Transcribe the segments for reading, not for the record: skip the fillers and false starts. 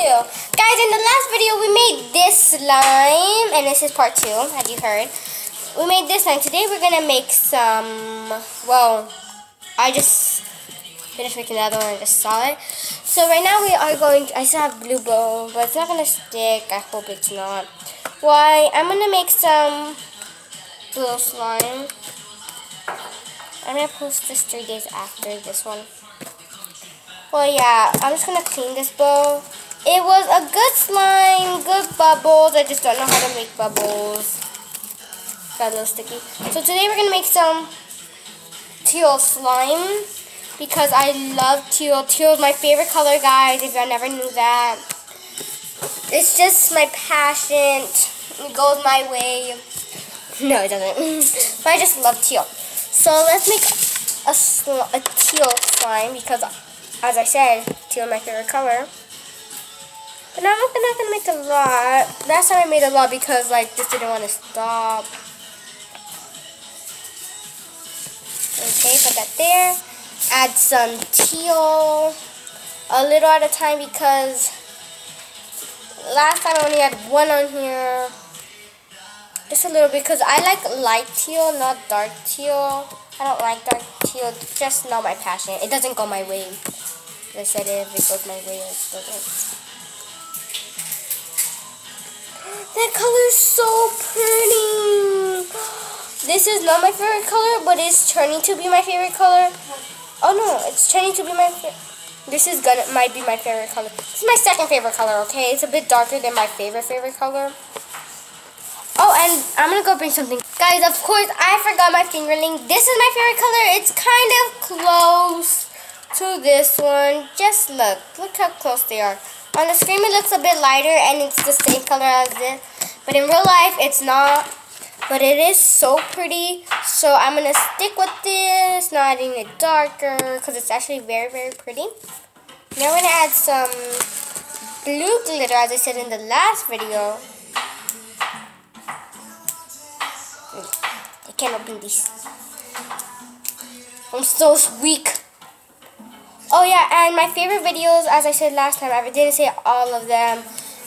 Guys, in the last video we made this slime, and this is part 2, as you heard. We made this slime. Today we're gonna make some, well, I just finished making the other one and just saw it. So right now we are going to, I still have blue bow, but it's not gonna stick. I hope it's not. Why? I'm gonna make some blue slime. I'm gonna post this 3 days after this one. Well, yeah, I'm just gonna clean this bowl. It was a good slime, good bubbles. I just don't know how to make bubbles. Got a little sticky. So today we're gonna make some teal slime because I love teal. Teal is my favorite color, guys, if y'all never knew that. It's just my passion. It goes my way. No, it doesn't. But I just love teal. So let's make a teal slime because, as I said, teal is my favorite color. But now I'm not gonna make a lot. Last time I made a lot because this didn't want to stop. Okay, put that there. Add some teal. A little at a time because last time I only had one on here. Just a little because I like light teal, not dark teal. I don't like dark teal. It's just not my passion. It doesn't go my way. As I said, if it goes my way, it doesn't. That color is so pretty. This is not my favorite color, but it's turning to be my favorite color. Oh no, it's turning to be my favorite. This is might be my favorite color. This is my second favorite color, okay? It's a bit darker than my favorite color. Oh, and I'm gonna go bring something. Guys, of course, I forgot my fingerling. This is my favorite color. It's kind of close to this one. Just look how close they are. On the screen, it looks a bit lighter, and it's the same color as this. But in real life, it's not. But it is so pretty. So I'm going to stick with this, not adding it darker, because it's actually very, very pretty. Now we're going to add some blue glitter, as I said in the last video. I can't open these. I'm so weak. Oh yeah, and my favorite videos, as I said last time, I didn't say all of them.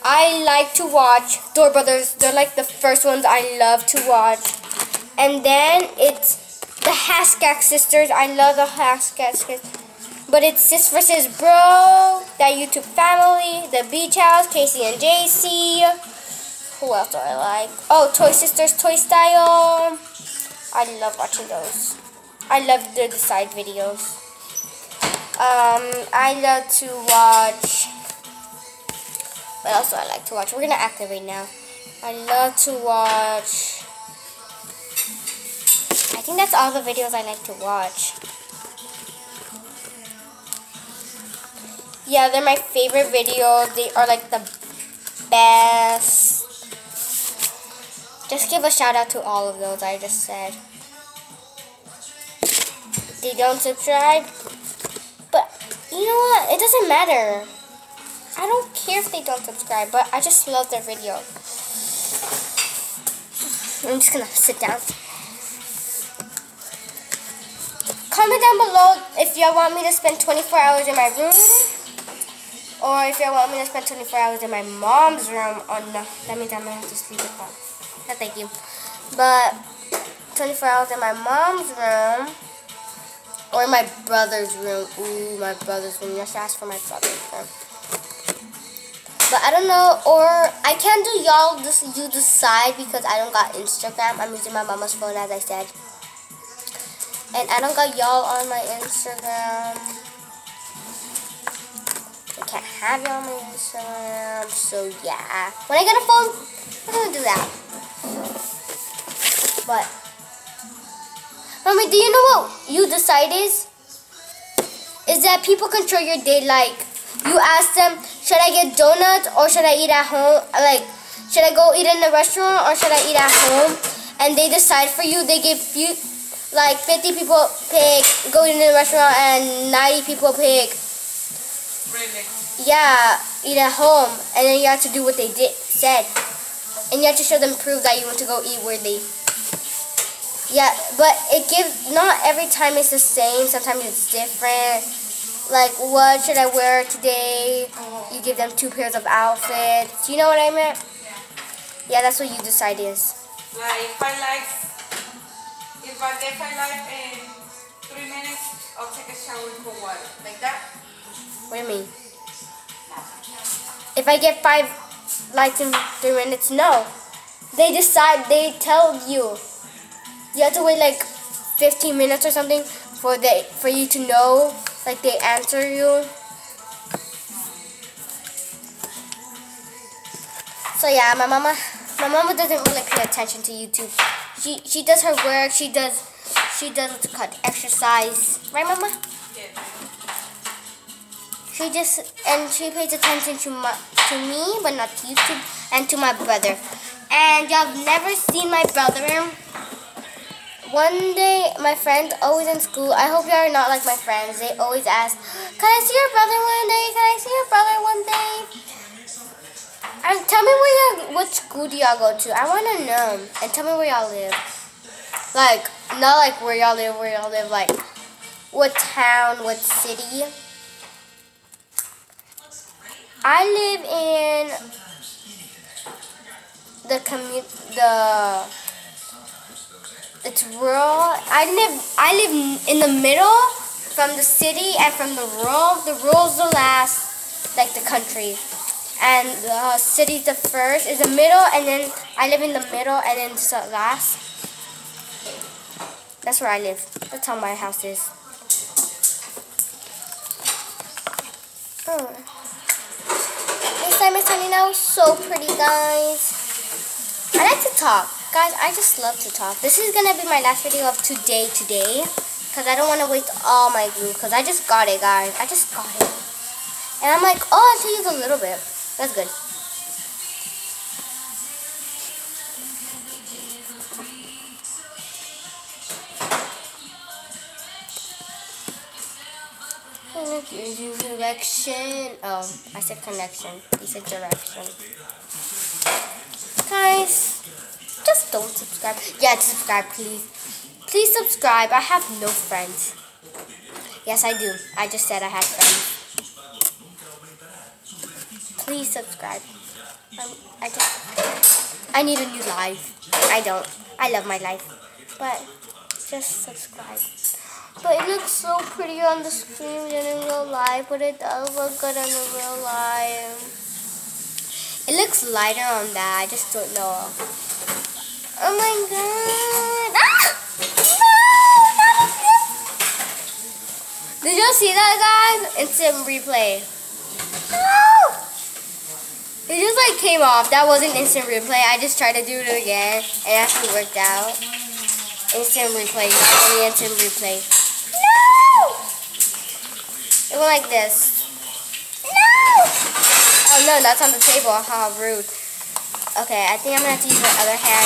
I like to watch Door Brothers. They're like the first ones I love to watch. And then it's the Haskak sisters. I love the Haskak sisters. But it's Sis vs. Bro, that YouTube family, the Beach House, Casey and JC. Who else do I like? Oh, Toy Sisters, Toy Style. I love watching those. I love the side videos. I love to watch. What else do I like to watch? We're gonna activate now. I love to watch. I think that's all the videos I like to watch. Yeah, they're my favorite videos. They are like the best. Just give a shout out to all of those I just said. They don't subscribe. But you know what? It doesn't matter. I don't care if they don't subscribe, but I just love their video. I'm just gonna sit down. Comment down below if y'all want me to spend 24 hours in my room, or if y'all want me to spend 24 hours in my mom's room. Oh no, that means I'm gonna have to sleep with mom. No, thank you. But 24 hours in my mom's room. Or my brother's room. Ooh, my brother's room. You should ask for my brother's room. But I don't know. Or I can't do y'all. Just you decide because I don't got Instagram. I'm using my mama's phone, as I said. And I don't got y'all on my Instagram. I can't have y'all on my Instagram. So yeah. When I get a phone, I'm gonna do that. But Mommy, do you know what you decide is? Is that people control your day. Like, you ask them, should I get donuts or should I eat at home? Like, should I go eat in the restaurant or should I eat at home? And they decide for you. They give you, like, 50 people pick go eat in the restaurant and 90 people pick, yeah, eat at home. And then you have to do what they said. And you have to show them proof that you want to go eat where they. Yeah, but it gives, not every time it's the same. Sometimes it's different. Like, what should I wear today? You give them 2 pairs of outfits. You know what I meant? Yeah, that's what you decide is. Like if I get 5 likes in 3 minutes, I'll take a shower and cold water. Like that? What do you mean? If I get 5 likes in 3 minutes, no. They tell you. You have to wait like 15 minutes or something for you to know, like they answer you. So yeah, my mama doesn't really pay attention to YouTube. She does her work. She does what's it called, exercise, right, Mama? Yeah. She pays attention to me, but not to YouTube, and to my brother. And y'all have never seen my brother. One day, my friends always in school. I hope y'all are not like my friends. They always ask, "Can I see your brother one day? Can I see your brother one day?" And tell me what school do y'all go to? I want to know. And tell me where y'all live. Like, not like where y'all live, like what town, what city. I live in it's rural. I live in the middle from the city and from the rural. The rural's the last, like the country. And the city's the first, is the middle, and then I live in the middle, and then it's the last. That's where I live. That's how my house is. Oh. This time it's turning out so pretty, guys. I like to talk. Guys, I just love to talk. This is going to be my last video of today. Because I don't want to waste all my glue. Because I just got it, guys. I just got it. And I'm like, oh, I should use a little bit. That's good. Direction. Oh, I said connection. You said direction. Guys, just don't subscribe. Yeah, subscribe, please. Please subscribe. I have no friends. Yes, I do. I just said I had friends. Please subscribe. I need a new life. I don't. I love my life. But just subscribe. But it looks so pretty on the screen and in real life, but it does look good in the real life. It looks lighter on that. I just don't know. Oh my god. Ah! No! Did y'all see that, guys? Instant replay. No! It just like came off. That wasn't instant replay. I just tried to do it again. And it actually worked out. Instant replay. Not only instant replay. No! It went like this. No! Oh no, that's on the table. How rude. Okay, I think I'm going to have to use my other hand.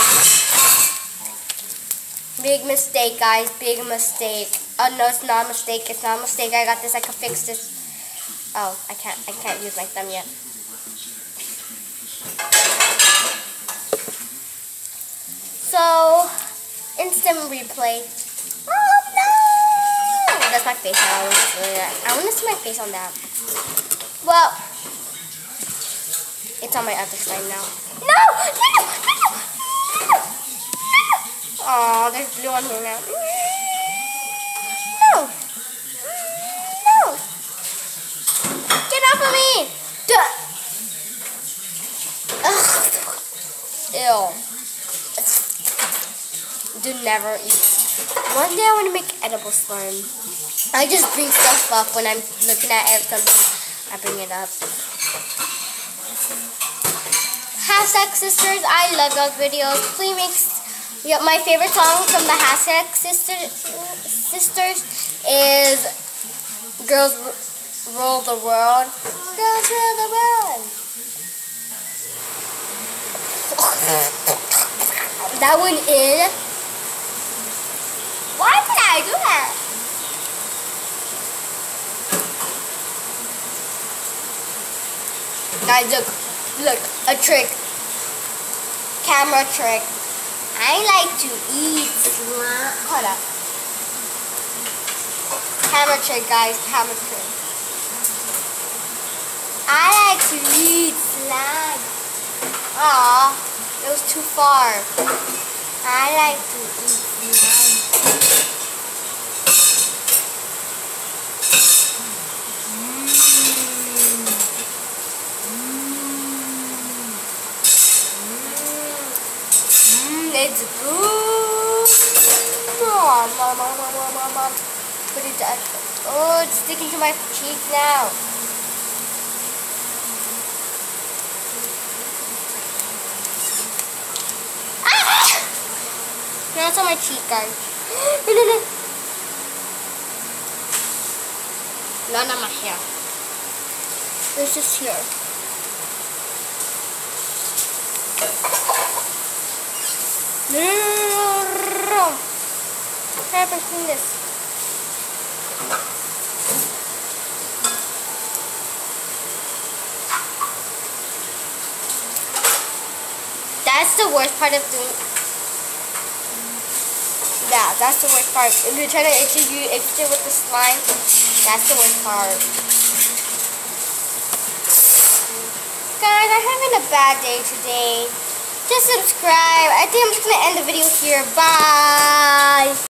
Big mistake, guys. Big mistake. Oh no, it's not a mistake. It's not a mistake. I got this. I can fix this. Oh, I can't use my thumb yet. So, instant replay. Oh no! That's my face. I want to see my face on that. Well, it's on my other side now. No! No! No! No! Oh, there's blue on here now. No! No! Get off of me! Duh! Ugh. Ew. Do never eat. One day I want to make edible slime. I just bring stuff up when I'm looking at something. I bring it up. Hashtag Sisters. I love those videos. Please make my favorite song from the Hashtag Sisters is Girls Rule the World. Girls Rule the World. That one in. Why did I do that? Guys, look, a trick. Camera trick. I like to eat slime. Hold up. Camera trick, guys, camera trick. I like to eat slime. Aw, it was too far. I like to eat slime. It's good. Put it down. Oh, it's sticking to my cheek now. Now it's on my cheek, guys. None of my hair. It's just here. No. Hurry up and clean this. That's the worst part of doing. Yeah, that's the worst part. If you're trying to itch it with the slime, that's the worst part. Guys, I'm having a bad day today. Just subscribe. I think I'm just going to end the video here. Bye.